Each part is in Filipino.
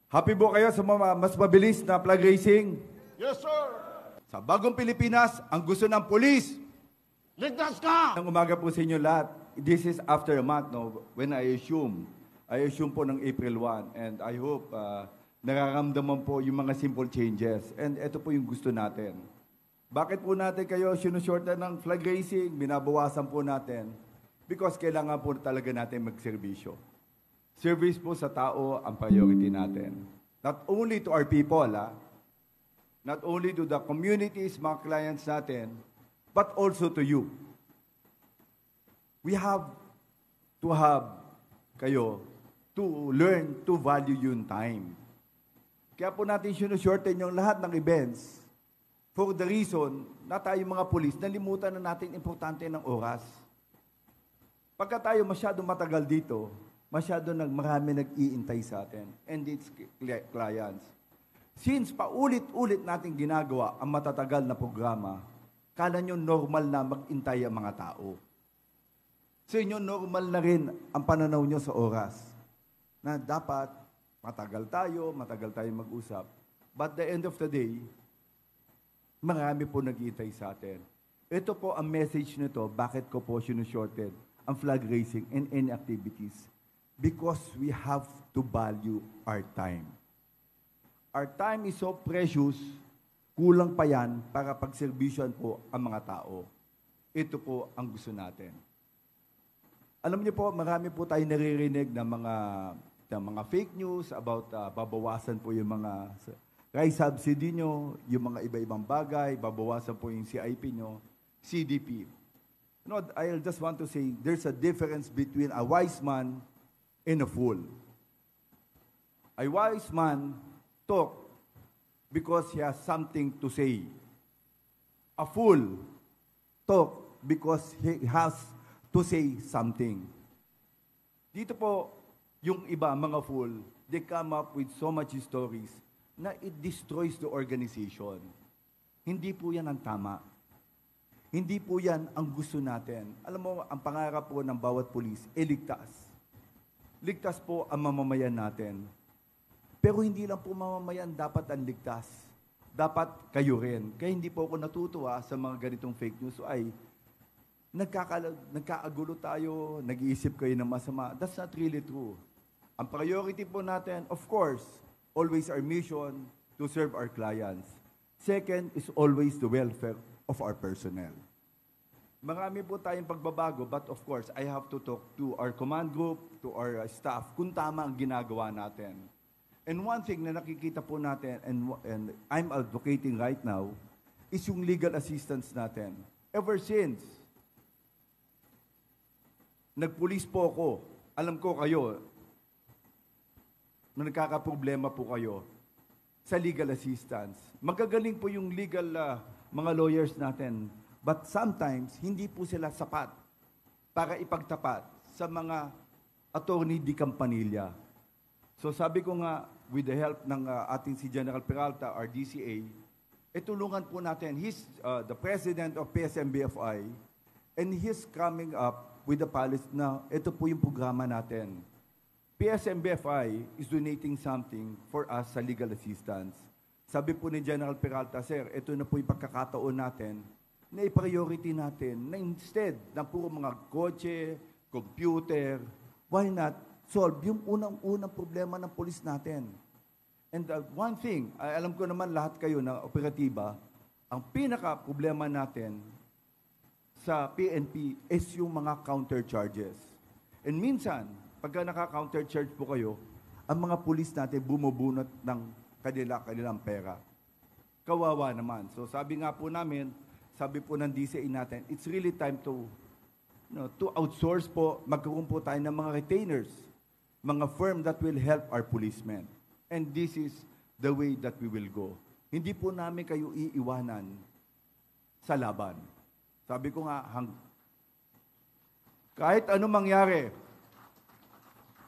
Happy po kayo sa mas mabilis na flag racing? Yes, sir. Sa bagong Pilipinas, ang gusto ng pulis. Ligtas ka! Ang umaga po sa inyo lahat. This is after a month, no? When I assume po ng April 1. And I hope nararamdaman po yung mga simple changes. And ito po yung gusto natin. Bakit po natin kayo sinushortan ng flag racing? Binabawasan po natin. Because kailangan po talaga natin magserbisyo. Service po sa tao ang priority natin. Not only to our people, not only to the communities, mga clients natin, but also to you. We have to have kayo to learn to value yung time. Kaya po natin sinushorten yung lahat ng events for the reason na tayo mga pulis, nalimutan na natin importante ng oras. Pagka tayo masyado matagal dito, masyado marami nag-iintay sa atin and its clients. Since paulit-ulit natin ginagawa ang matatagal na programa, kala nyo normal na mag-intay ang mga tao. Sa inyo, normal na rin ang pananaw nyo sa oras. Na dapat matagal tayo mag-usap. But the end of the day, marami po nag-iintay sa atin. Ito po ang message nito, bakit ko po sinushorted ang flag racing and any activities. Because we have to value our time. Our time is so precious, kulang pa yan para pagserbisyon po ang mga tao. Ito po ang gusto natin. Alam niyo po, marami po tayo naririnig ng mga fake news about babawasan po yung mga rice subsidy nyo, yung mga iba-ibang bagay, babawasan po yung CIP nyo, CDP. You know, I just want to say, there's a difference between a wise man and a fool. A wise man talk because he has something to say. A fool talk because he has to say something. Dito po, yung iba, mga fool, they come up with so much stories na it destroys the organization. Hindi po yan ang tama. Hindi po yan ang gusto natin. Alam mo, ang pangarap po ng bawat pulis, ligtas. Ligtas po ang mamamayan natin. Pero hindi lang po mamamayan dapat ang ligtas. Dapat kayo rin. Kaya hindi po ako natutuwa sa mga ganitong fake news ay nagkaagulo tayo, nag-iisip kayo ng masama. That's not really true. Ang priority po natin, of course, always our mission to serve our clients. Second is always the welfare of our personnel. Marami po tayong pagbabago, but of course, I have to talk to our command group, to our staff, kung tama ang ginagawa natin. And one thing na nakikita po natin, and I'm advocating right now, is yung legal assistance natin. Ever since, nagpulis po ako, alam ko kayo, na nagkakaproblema po kayo sa legal assistance. Magagaling po yung legal mga lawyers natin, but sometimes, hindi po sila sapat para ipagtapat sa mga attorney di Campanilla. So sabi ko nga, with the help ng ating si General Peralta, our DCA, tulungan po natin. He's the president of PSMBFI, and he's coming up with the policy na ito po yung programa natin. PSMBFI is donating something for us sa legal assistance. Sabi po ni General Peralta, Sir, ito na po yung pagkakataon natin na i-priority natin na instead na puro mga kotse, computer, why not solve yung unang-unang problema ng pulis natin? And one thing, alam ko naman lahat kayo na operatiba, ang pinaka-problema natin sa PNP is yung mga counter charges. And minsan, pagka naka-counter charge po kayo, ang mga pulis natin bumubunot ng kanilang pera. Kawawa naman. So sabi nga po namin, sabi po ng DCA natin, it's really time to outsource po, magkaroon po tayo ng mga retainers, mga firm that will help our policemen. And this is the way that we will go. Hindi po namin kayo iiwanan sa laban. Sabi ko nga, kahit anong mangyari,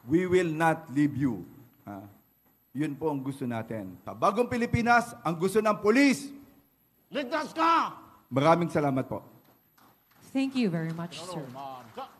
we will not leave you. Yun po ang gusto natin. Sa bagong Pilipinas, ang gusto ng pulis. Ligtas ka! Maraming salamat po. Thank you very much, sir. Ma'am.